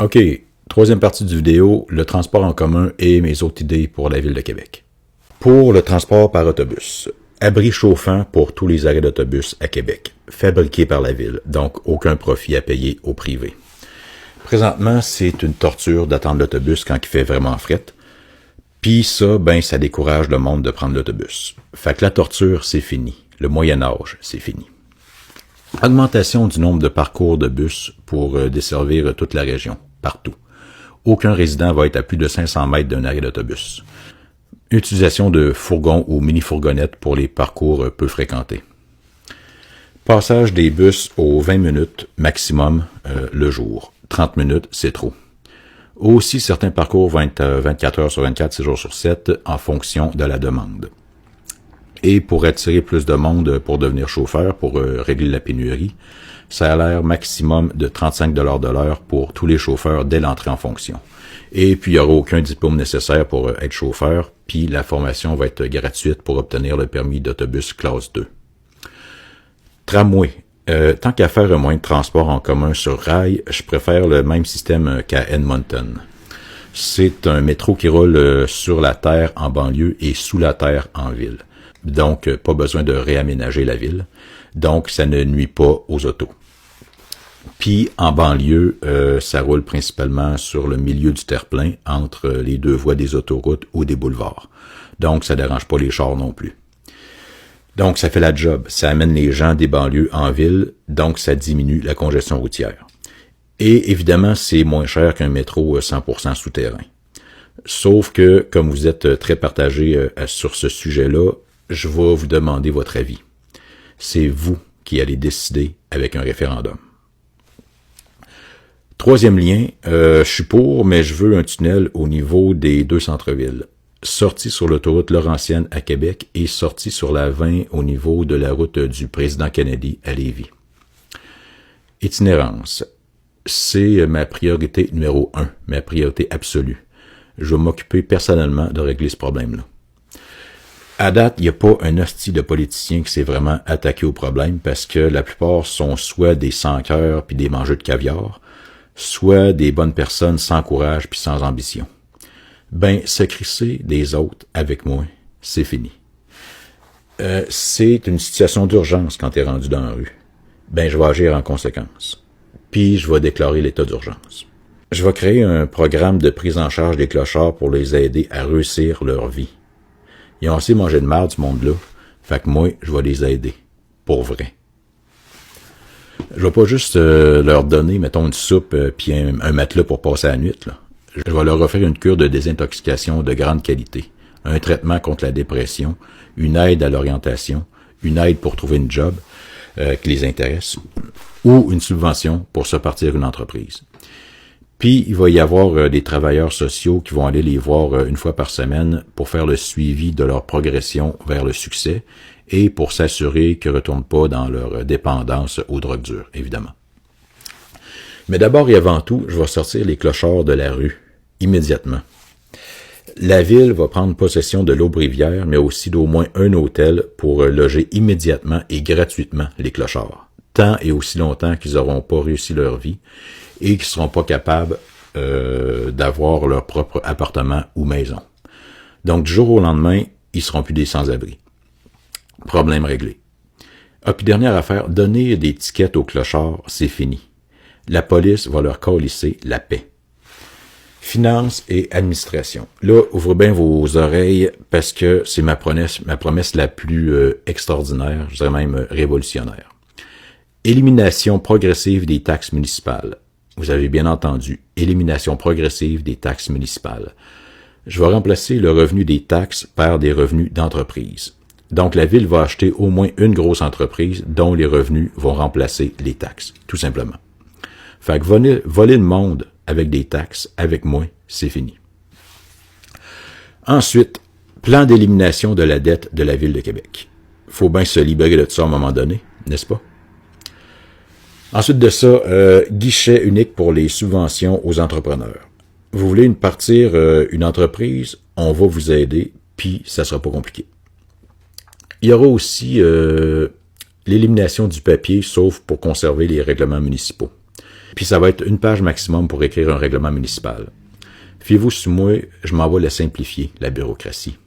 OK, troisième partie du vidéo, le transport en commun et mes autres idées pour la Ville de Québec. Pour le transport par autobus, abri chauffant pour tous les arrêts d'autobus à Québec, fabriqué par la Ville, donc aucun profit à payer au privé. Présentement, c'est une torture d'attendre l'autobus quand il fait vraiment fret. Puis ça, ça décourage le monde de prendre l'autobus. Fait que la torture, c'est fini. Le Moyen-Âge, c'est fini. Augmentation du nombre de parcours de bus pour desservir toute la région, partout. Aucun résident va être à plus de 500 mètres d'un arrêt d'autobus. Utilisation de fourgons ou mini-fourgonnettes pour les parcours peu fréquentés. Passage des bus aux 20 minutes maximum le jour. 30 minutes, c'est trop. Aussi, certains parcours vont être 24 heures sur 24, 6 jours sur 7, en fonction de la demande. Et pour attirer plus de monde pour devenir chauffeur, pour régler la pénurie, ça a l'air maximum de 35 $ de l'heure pour tous les chauffeurs dès l'entrée en fonction. Et puis, il n'y aura aucun diplôme nécessaire pour être chauffeur, puis la formation va être gratuite pour obtenir le permis d'autobus classe 2. Tramway. Tant qu'à faire un moyen de transport en commun sur rail, je préfère le même système qu'à Edmonton. C'est un métro qui roule sur la terre en banlieue et sous la terre en ville. Donc, pas besoin de réaménager la ville. Donc, ça ne nuit pas aux autos. Puis, en banlieue, ça roule principalement sur le milieu du terre-plein, entre les deux voies des autoroutes ou des boulevards. Donc, ça dérange pas les chars non plus. Donc, ça fait la job. Ça amène les gens des banlieues en ville, donc ça diminue la congestion routière. Et évidemment, c'est moins cher qu'un métro 100% souterrain. Sauf que, comme vous êtes très partagé sur ce sujet-là, je vais vous demander votre avis. C'est vous qui allez décider avec un référendum. Troisième lien, je suis pour, mais je veux un tunnel au niveau des deux centres-villes. Sortie sur l'autoroute Laurentienne à Québec et sortie sur la 20 au niveau de la route du président Kennedy à Lévis. Itinérance. C'est ma priorité numéro 1, ma priorité absolue. Je vais m'occuper personnellement de régler ce problème-là. À date, il n'y a pas un hostie de politicien qui s'est vraiment attaqué au problème parce que la plupart sont soit des sans-cœur puis des mangeux de caviar, soit des bonnes personnes sans courage puis sans ambition. Se crisser des autres avec moi, c'est fini. C'est une situation d'urgence quand t'es rendu dans la rue. Je vais agir en conséquence. Puis je vais déclarer l'état d'urgence. Je vais créer un programme de prise en charge des clochards pour les aider à réussir leur vie. Ils ont assez mangé de marde, ce monde-là. Fait que moi, je vais les aider. Pour vrai. Je vais pas juste leur donner, mettons, une soupe puis un matelas pour passer la nuit, là. Je vais leur offrir une cure de désintoxication de grande qualité, un traitement contre la dépression, une aide à l'orientation, une aide pour trouver une job qui les intéresse, ou une subvention pour se partir une entreprise. Puis, il va y avoir des travailleurs sociaux qui vont aller les voir une fois par semaine pour faire le suivi de leur progression vers le succès et pour s'assurer qu'ils ne retournent pas dans leur dépendance aux drogues dures, évidemment. Mais d'abord et avant tout, je vais sortir les clochards de la rue, immédiatement. La ville va prendre possession de l'Aube-Rivière, mais aussi d'au moins un hôtel pour loger immédiatement et gratuitement les clochards, tant et aussi longtemps qu'ils n'auront pas réussi leur vie et qu'ils ne seront pas capables d'avoir leur propre appartement ou maison. Donc, du jour au lendemain, ils seront plus des sans-abri. Problème réglé. Puis dernière affaire, donner des tickets aux clochards, c'est fini. La police va leur câlisser la paix. Finances et administration. Là, ouvrez bien vos oreilles parce que c'est ma promesse la plus extraordinaire, je dirais même révolutionnaire. Élimination progressive des taxes municipales. Vous avez bien entendu, élimination progressive des taxes municipales. Je vais remplacer le revenu des taxes par des revenus d'entreprise. Donc, la ville va acheter au moins une grosse entreprise dont les revenus vont remplacer les taxes, tout simplement. Fait que voler le monde avec des taxes, avec moi, c'est fini. Ensuite, plan d'élimination de la dette de la Ville de Québec. Faut bien se libérer de ça à un moment donné, n'est-ce pas? Ensuite de ça, guichet unique pour les subventions aux entrepreneurs. Vous voulez partir une entreprise, on va vous aider, puis ça sera pas compliqué. Il y aura aussi l'élimination du papier, sauf pour conserver les règlements municipaux. Puis ça va être une page maximum pour écrire un règlement municipal. Fiez-vous sur moi, je m'en vais la simplifier, la bureaucratie.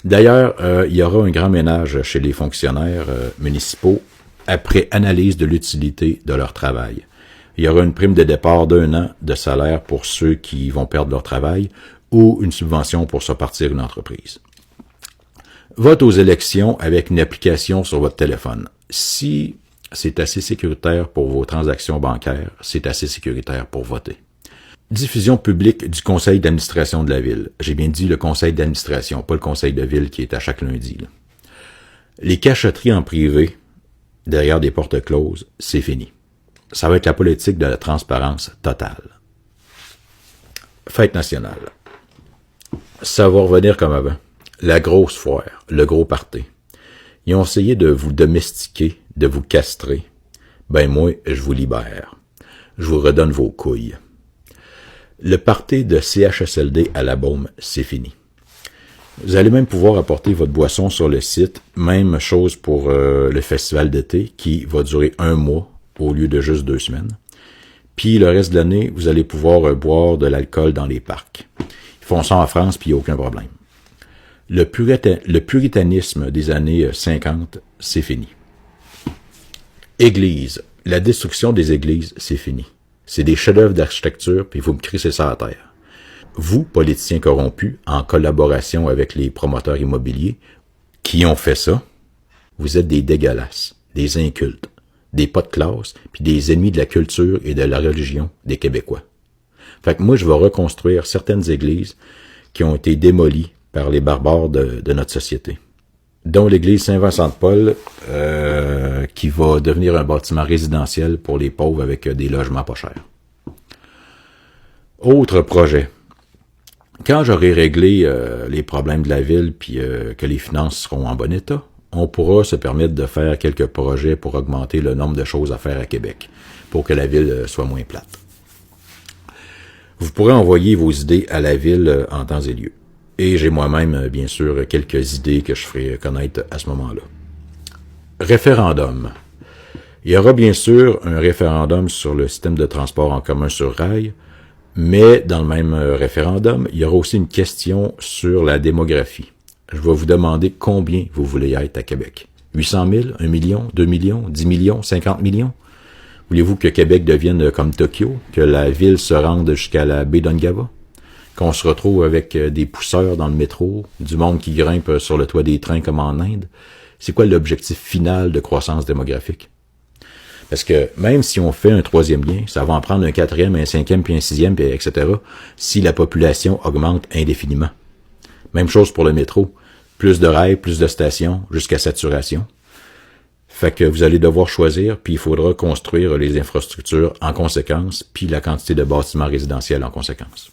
D'ailleurs, il y aura un grand ménage chez les fonctionnaires municipaux après analyse de l'utilité de leur travail. Il y aura une prime de départ d'1 an de salaire pour ceux qui vont perdre leur travail ou une subvention pour sortir une entreprise. Vote aux élections avec une application sur votre téléphone. Si c'est assez sécuritaire pour vos transactions bancaires, c'est assez sécuritaire pour voter. Diffusion publique du conseil d'administration de la ville. J'ai bien dit le conseil d'administration, pas le conseil de ville qui est à chaque lundi. Là. Les cachotteries en privé, derrière des portes closes, c'est fini. Ça va être la politique de la transparence totale. Fête nationale. Ça va revenir comme avant. La grosse foire, le gros party. Ils ont essayé de vous domestiquer, de vous castrer. Ben moi, je vous libère. Je vous redonne vos couilles. Le party de CHSLD à la Baume, c'est fini. Vous allez même pouvoir apporter votre boisson sur le site. Même chose pour le festival d'été qui va durer 1 mois au lieu de juste 2 semaines. Puis le reste de l'année, vous allez pouvoir boire de l'alcool dans les parcs. Ils font ça en France, puis il n'y a aucun problème. Le puritanisme des années 50, c'est fini. Église. La destruction des églises, c'est fini. C'est des chefs-d'œuvre d'architecture, puis vous me crissez ça à terre. Vous, politiciens corrompus, en collaboration avec les promoteurs immobiliers, qui ont fait ça, vous êtes des dégueulasses, des incultes, des pas de classe, puis des ennemis de la culture et de la religion des Québécois. Fait que moi, je vais reconstruire certaines églises qui ont été démolies par les barbares de notre société, dont l'église Saint-Vincent-de-Paul, qui va devenir un bâtiment résidentiel pour les pauvres avec des logements pas chers. Autre projet. Quand j'aurai réglé les problèmes de la ville puis que les finances seront en bon état, on pourra se permettre de faire quelques projets pour augmenter le nombre de choses à faire à Québec, pour que la ville soit moins plate. Vous pourrez envoyer vos idées à la ville en temps et lieu. Et j'ai moi-même, bien sûr, quelques idées que je ferai connaître à ce moment-là. Référendum. Il y aura bien sûr un référendum sur le système de transport en commun sur rail, mais dans le même référendum, il y aura aussi une question sur la démographie. Je vais vous demander combien vous voulez être à Québec. 800 000, 1 million, 2 millions, 10 millions, 50 millions? Voulez-vous que Québec devienne comme Tokyo, que la ville se rende jusqu'à la baie d'Ungava? Qu'on se retrouve avec des pousseurs dans le métro, du monde qui grimpe sur le toit des trains comme en Inde? C'est quoi l'objectif final de croissance démographique? Parce que même si on fait un 3e lien, ça va en prendre un 4e, un 5e, puis un 6e, puis etc., si la population augmente indéfiniment. Même chose pour le métro. Plus de rails, plus de stations, jusqu'à saturation. Fait que vous allez devoir choisir, puis il faudra construire les infrastructures en conséquence, puis la quantité de bâtiments résidentiels en conséquence.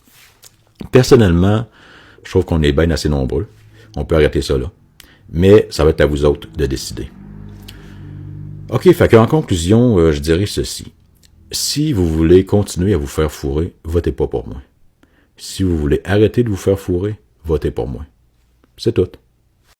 Personnellement, je trouve qu'on est bien assez nombreux. On peut arrêter ça là. Mais ça va être à vous autres de décider. OK, fait qu'en conclusion, je dirais ceci. Si vous voulez continuer à vous faire fourrer, votez pas pour moi. Si vous voulez arrêter de vous faire fourrer, votez pour moi. C'est tout.